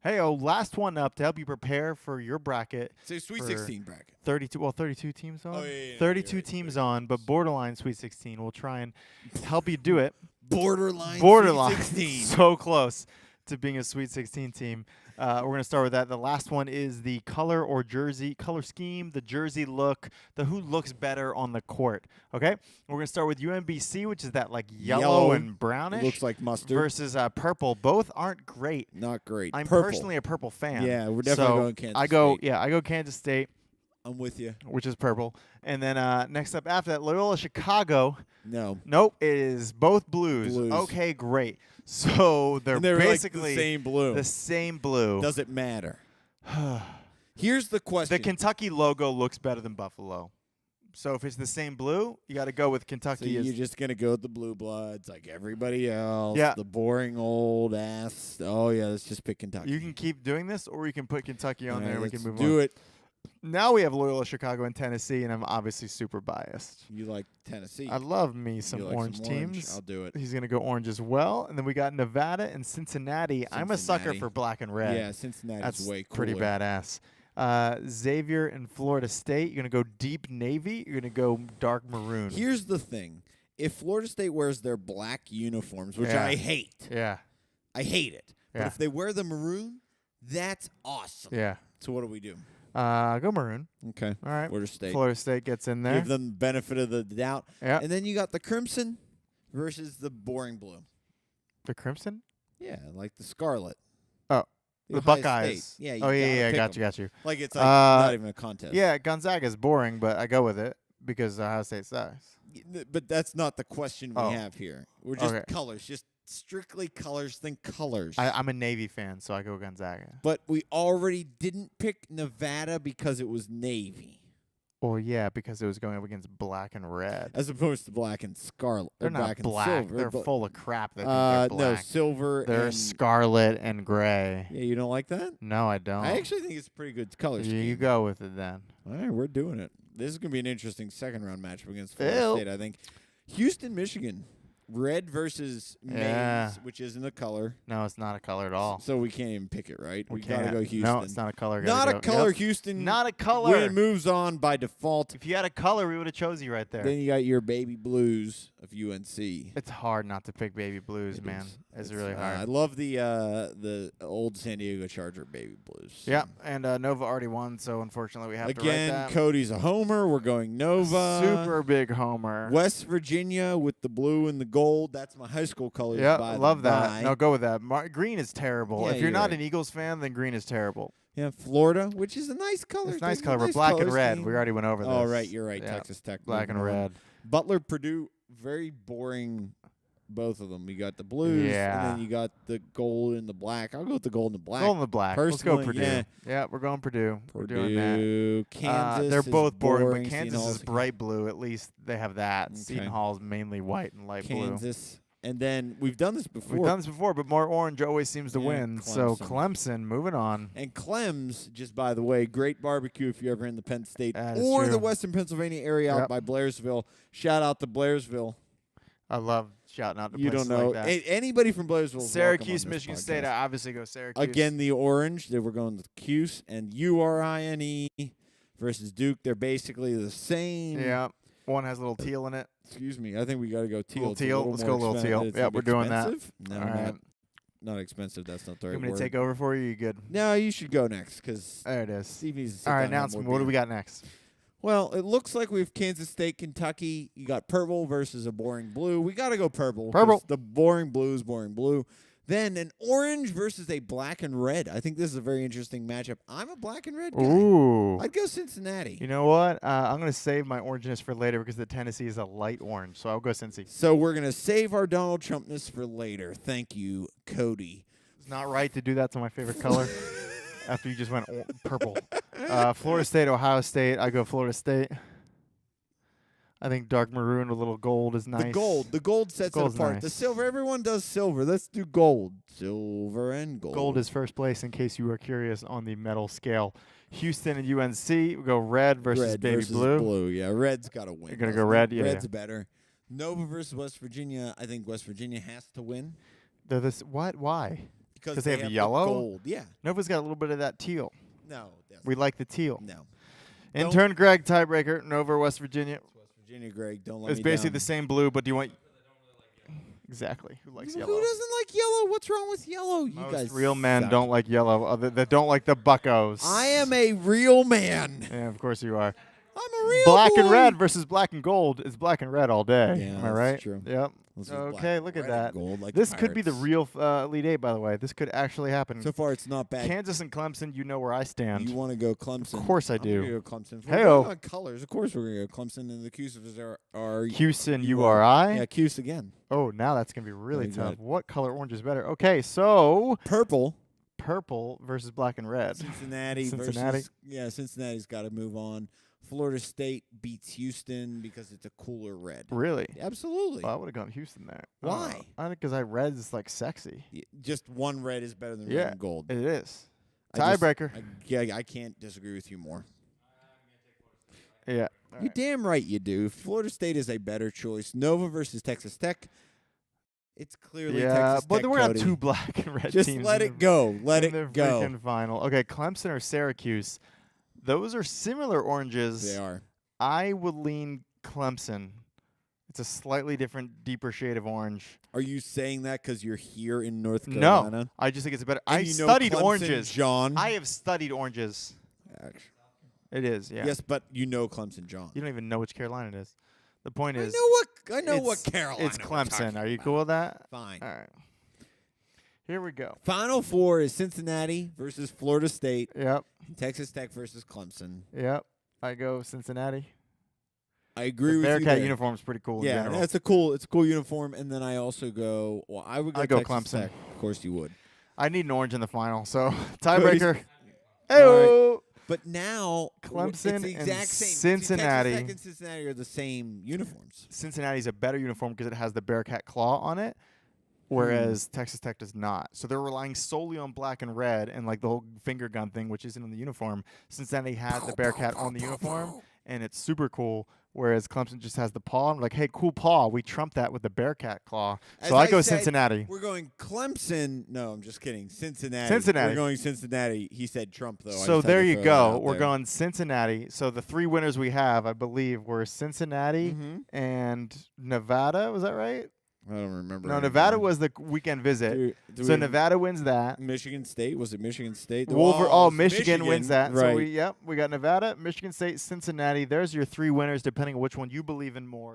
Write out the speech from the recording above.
last one up to help you prepare for your bracket. So Sweet 16 bracket. 32 teams on. Oh, yeah, 32 right, teams on, but borderline Sweet 16. We'll try and help you do it. Borderline Borderline. Sweet 16. So close to being a Sweet 16 team. We're going to start with that. The last one is the color scheme, the jersey look, who looks better on the court. Okay? We're going to start with UMBC, which is that like yellow and brownish. Looks like mustard. Versus purple. Both aren't great. Not great. I'm Purple. personally a purple fan. Yeah, we're definitely going Kansas State. Yeah, I go Kansas State. I'm with you. Which is purple. And then next up after that, Loyola Chicago. No. Nope, it is both blues. Okay, great. So they're basically like the same blue. The same blue. Does it matter? Here's the question. The Kentucky logo looks better than Buffalo. So if it's the same blue, you got to go with Kentucky. So you're just going to go with the blue bloods like everybody else. Yeah. The boring old ass. Oh, yeah, let's just pick Kentucky. You can keep doing this, or you can put Kentucky on there and we can move on. Do it. Now we have Loyola Chicago and Tennessee, and I'm obviously super biased. You like Tennessee. I love me some orange teams. I'll do it. He's going to go orange as well. And then we got Nevada and Cincinnati. I'm a sucker for black and red. Yeah, Cincinnati's way cooler. Pretty badass. Xavier and Florida State. You're going to go deep navy. You're going to go dark maroon. Here's the thing. If Florida State wears their black uniforms, which I hate. Yeah. I hate it. Yeah. But if they wear the maroon, that's awesome. Yeah. So what do we do? Go maroon. Okay. All right. Florida State gets in there. Give them the benefit of the doubt. Yeah. And then you got the crimson versus the boring blue. The crimson? Yeah, like the scarlet. Oh. The Buckeyes. State. Yeah, got you. Like it's like not even a contest. Yeah, Gonzaga's boring, but I go with it because Ohio State sucks. But that's not the question we have here. We're just colors, just strictly colors. Think colors. I'm a Navy fan, so I go Gonzaga. But we already didn't pick Nevada because it was Navy. Well, yeah, because it was going up against black and red. As opposed to black and scarlet. They're not black. Silver, they're full of crap. That they're black. No, silver. They're scarlet and gray. Yeah, you don't like that? No, I don't. I actually think it's a pretty good color scheme. You go with it then. All right, we're doing it. This is going to be an interesting second-round matchup against Florida State, I think. Houston, Michigan. Red versus maize, which isn't a color. No, it's not a color at all. So we can't even pick it, right? We got to go Houston. No, it's not a color. Not a color, Houston. Not a color. Moves on by default. If you had a color, we would have chose you right there. Then you got your baby blues of UNC. It's hard not to pick baby blues, man. It's really hard. I love the old San Diego Charger baby blues. Yeah, and Nova already won, so unfortunately we have to write that. Again, Cody's a homer. We're going Nova. Super big homer. West Virginia with the blue and the gold. That's my high school colors. Yeah, love that. No, go with that. Green is terrible. Yeah, if you're not an Eagles fan, then green is terrible. Yeah, Florida, which is a nice color. It's a nice color. We're black and red. We already went over this. Oh, right. You're right. Yeah. Texas Tech. Black and red. Butler, Purdue, very boring. Both of them. You got the blues, and then you got the gold and the black. I'll go with the gold and the black. Gold and the black. Let's go Purdue. Yeah, we're going Purdue. We're doing that. Kansas. They're both boring, but Kansas is bright blue. At least they have that. Okay. Seton Hall's mainly white and light blue. Kansas. And then we've done this before. But more orange always seems to win. Clemson. So Clemson, moving on. And Clem's, just by the way, great barbecue if you're ever in the Penn State or the Western Pennsylvania area out by Blairsville. Shout out to Blairsville. I love shouting out to places places like that. Anybody from Blairsville. Syracuse, Michigan State. I obviously go Syracuse. Again, the orange. We're going with Cuse and URINE versus Duke. They're basically the same. Yeah. One has a little teal in it. Excuse me. I think we got to go teal. Teal. Let's go a little teal. Yeah, we're doing that. No, all right. Not expensive. That's not the right word. You want me to take over for you? You good? No, you should go next because there it is. Steve needs to all right, announcement. What do we got next? Well, it looks like we have Kansas State, Kentucky. You got purple versus a boring blue. We got to go purple. Purple. The boring blue is boring blue. Then an orange versus a black and red. I think this is a very interesting matchup. I'm a black and red guy. Ooh. I'd go Cincinnati. You know what? I'm going to save my orangeness for later because the Tennessee is a light orange, so I'll go Cincy. So we're going to save our Donald Trumpness for later. Thank you, Cody. It's not right to do that to my favorite color after you just went purple. Florida State, Ohio State. I go Florida State. I think dark maroon with a little gold is nice. The gold sets it apart. Nice. The silver, everyone does silver. Let's do gold. Silver and gold. Gold is first place in case you were curious on the medal scale. Houston and UNC, we go red versus baby blue. Yeah, red's got to win. You're going to go red? Yeah. Red's better. Nova versus West Virginia. I think West Virginia has to win. They're this. What? Why? Because they have the yellow? gold. Yeah. Nova's got a little bit of that teal. No. We like the teal. No. Intern Greg, tiebreaker, Nova, West Virginia. West Virginia, Greg. Don't let me It's basically down. the same blue, but do you want... Exactly. Who likes yellow? Who doesn't like yellow? What's wrong with yellow? You Most guys real men suck. don't like yellow. That don't like the buckos. I am a real man. Yeah, of course you are. I'm a real Black and boy. red versus black and gold is black and red all day. Yeah, Am I that's right? true. Yep. This was Okay, black, look at red, that. and gold, like This the could be the Pirates. real Elite Eight, by the way. This could actually happen. So far, it's not bad. Kansas and Clemson, you know where I stand. You want to go Clemson? Of course I I'm do. gonna go Clemson. If Hey-o. we're going on colors. Of course we're going to go Clemson, and the Cusers are Houston, URI. URI. Yeah, Cuse again. Oh, now that's going to be really Very tough. good. What color orange is better? Okay, so Purple. purple versus black and red. Cincinnati. Cincinnati. Versus Cincinnati's got to move on. Florida State beats Houston because it's a cooler red. Really? Absolutely. Well, I would have gone Houston there. Why? I think because red is like sexy. Just one red is better than red Yeah, and gold. it is. I just- Tiebreaker. I can't disagree with you more. Yeah. You damn right you do. Florida State is a better choice. Nova versus Texas Tech. It's clearly Yeah, Texas but Tech, we're on Cody. two black and red Just teams. let in it the- go. Let in the it go. freaking final. Okay, Clemson or Syracuse. Those are similar oranges. They are. I would lean Clemson. It's a slightly different, deeper shade of orange. Are you saying that because you're here in North No, Carolina? I just think it's a better. And I you know studied Clemson, oranges. John. I have studied oranges. Actu- It is, yeah. Yes, but you know Clemson, John. You don't even know which Carolina it is. The point is, I know what it's- Carolina. it's we're Clemson. talking Are you about. cool with that? Fine. All right. Here we go. Final four is Cincinnati versus Florida State. Yep. Texas Tech versus Clemson. Yep. I go Cincinnati. I agree The with you Bearcat there. uniform is pretty cool in Yeah, general. it's a cool uniform. And then I also go. Well, I would go. I go Texas Clemson. Tech. Of course you would. I need an orange in the final, so tiebreaker. All Hey, But now Clemson it's the and exact same. Cincinnati. See, Texas Tech and Cincinnati are the same uniforms. Cincinnati's a better uniform because it has the Bearcat claw on it, whereas Texas Tech does not. So they're relying solely on black and red and like the whole finger gun thing, which isn't on the uniform. Cincinnati has the Bearcat on the uniform, and it's super cool. Whereas Clemson just has the paw. I'm like, hey, cool paw. We trump that with the Bearcat claw. As So I go said, Cincinnati. We're going Clemson. No, I'm just kidding. Cincinnati. Cincinnati. We're going Cincinnati. He said Trump, though. I So just had there to you throw that go. out We're there. going Cincinnati. So the three winners we have, I believe, were Cincinnati Mhm. and Nevada. Was that right? I don't remember. No, anymore. Nevada was the weekend visit. So Nevada wins that. Michigan State. Was it Michigan State? Oh, it's Michigan wins that. Right. So we got Nevada, Michigan State, Cincinnati. There's your three winners, depending on which one you believe in more.